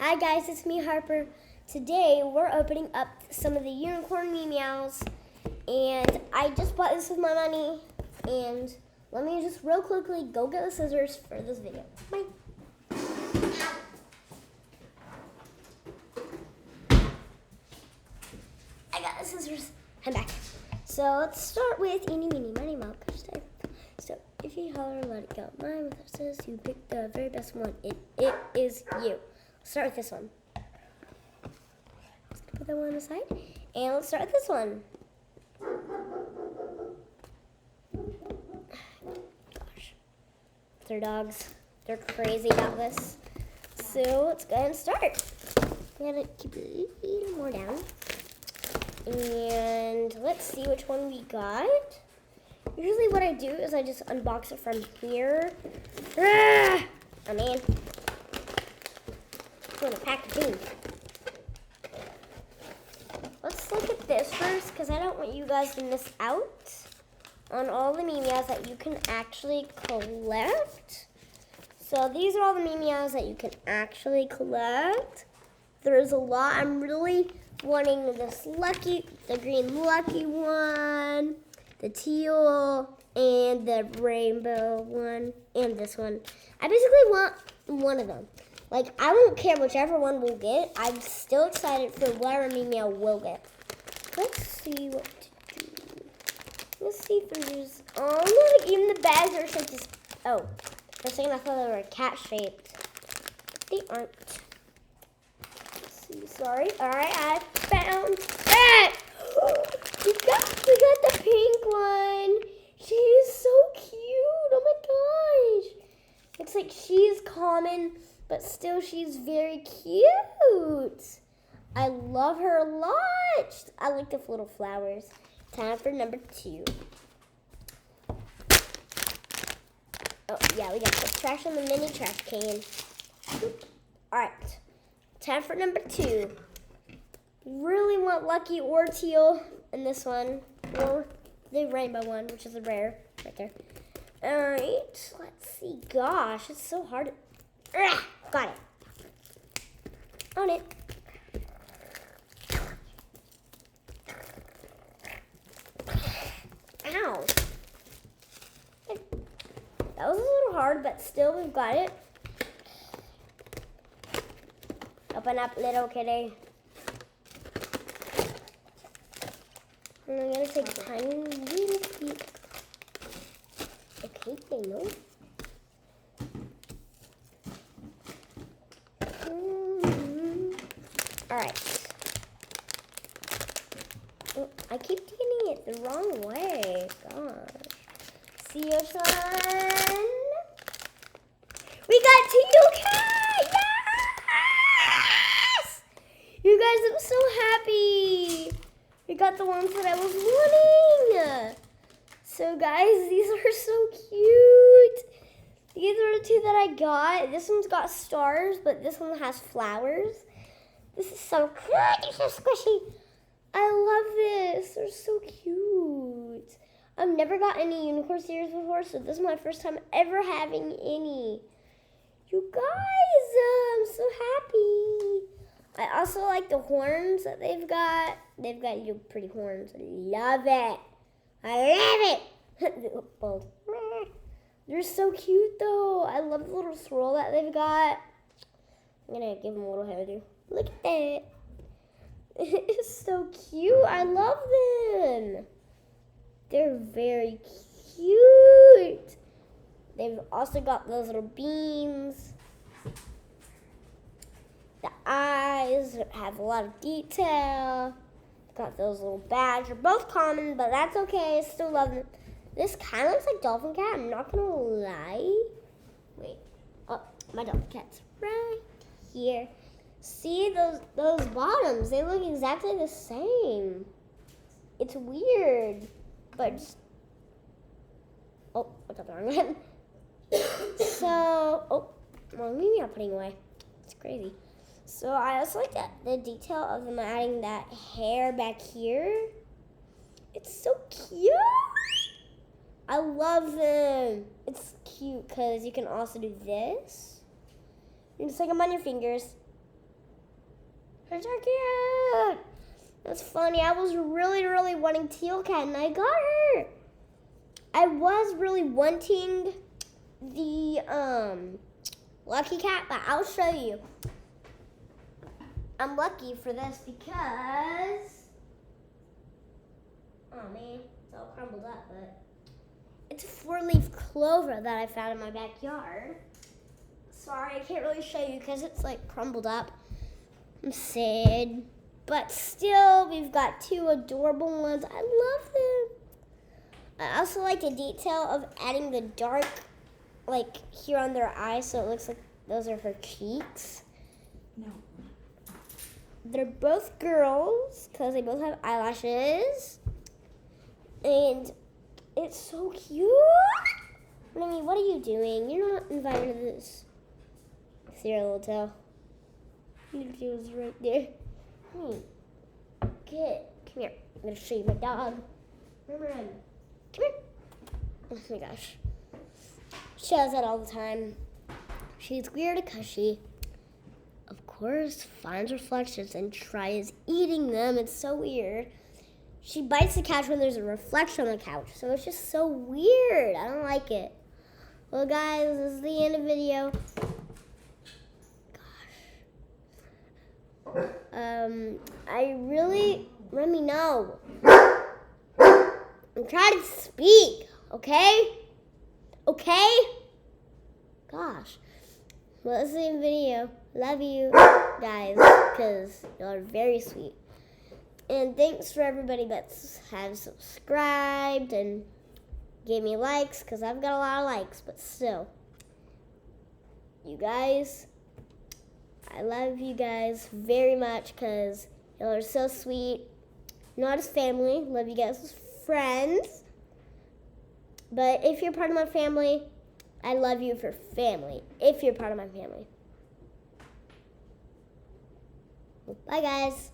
Hi guys, it's me Harper. Today we're opening up some of the unicorn MeeMeows, and I just bought this with my money. And let me just real quickly go get the scissors for this video. Bye. I got the scissors. I'm back. So let's start with eeny, meeny, miny, moe, time. So if you holler, let it go. My mother says you picked the very best one. It is you. Let's start with this one. Let's put that one aside. And let's start with this one. Gosh. They're dogs. They're crazy about this. So let's go ahead and start. We gotta keep it a little more down. And let's see which one we got. Usually what I do is I just unbox it from here. Oh man. I'm gonna pack it in. Let's look at this first because I don't want you guys to miss out on all the MeeMeows that you can actually collect. So these are all the MeeMeows that you can actually collect. There's a lot. I'm really wanting this the green lucky one, the teal, and the rainbow one, and this one. I basically want one of them. Like, I won't care whichever one we'll get. I'm still excited for whatever MeeMeow we'll get. Let's see what to do. Let's see if there's, oh, look, even the bags are shaped as, oh, for a second I thought they were cat-shaped. They aren't. Let's see, sorry. All right, I found that. We got the pink one. She is so cute. Oh my gosh. It's like she's common, but still she's very cute. I love her a lot. I like the little flowers. Time for number 2. Oh, yeah, we got the trash in the mini trash can. All right, time for number 2. Really want lucky or teal in this one, or the rainbow one, which is a rare right there. All right, let's see. Gosh, it's so hard. Got it. On it. Ow. That was a little hard, but still we've got it. Open up, little kitty. And I'm going to take a tiny little peek. Okay, they know. Alright. Oh, I keep getting it the wrong way. Gosh. See you, son. We got Teal Cat! Yes! You guys, I'm so happy. We got the ones that I was wanting. So guys, these are so cute. These are the 2 that I got. This one's got stars, but this one has flowers. This is so cute. They're so squishy. I love this. They're so cute. I've never got any unicorn series before, so this is my first time ever having any. You guys, I'm so happy. I also like the horns that they've got. They've got pretty horns. I love it. I love it. They're so cute, though. I love the little swirl that they've got. I'm going to give them a little hairdo. Look at that. It's so cute. I love them. They're very cute. They've also got those little beams. The eyes have a lot of detail. Got those little bags. They're both common, but that's okay. I still love them. This kind of looks like Dolphin Cat. I'm not going to lie. Wait. Oh, my Dolphin Cat's right here. See those bottoms? They look exactly the same. It's weird. But just, oh, I got the wrong one. So, oh, well, maybe I'm putting away. It's crazy. So I also like the detail of them adding that hair back here. It's so cute. I love them. It's cute because you can also do this. You can stick them on your fingers. They're so cute. That's funny. I was really wanting Teal Cat, and I got her. I was really wanting the Lucky Cat, but I'll show you. I'm lucky for this because, oh man, it's all crumbled up, but it's a 4-leaf clover that I found in my backyard. Sorry, I can't really show you because it's like crumbled up. I'm sad. But still, we've got 2 adorable ones. I love them. I also like the detail of adding the dark, like here on their eyes, so it looks like those are her cheeks. No. They're both girls because they both have eyelashes. And it's so cute. Remy, what are you doing? You're not invited to this. See your little tail. He was right there. Hey, good. Come here. I'm going to show you my dog. Remember him. Come here. Oh my gosh. She does that all the time. She's weird because she, of course, finds reflections and tries eating them. It's so weird. She bites the couch when there's a reflection on the couch. So it's just so weird. I don't like it. Well, guys, this is the end of the video. Remy, no. I'm trying to speak, okay? Okay? Gosh. Well, this is the video. Love you guys, because y'all are very sweet. And thanks for everybody that has subscribed and gave me likes, because I've got a lot of likes, but still. You guys, I love you guys very much because y'all are so sweet. Not as family. Love you guys as friends. But if you're part of my family, I love you for family. If you're part of my family. Bye, guys.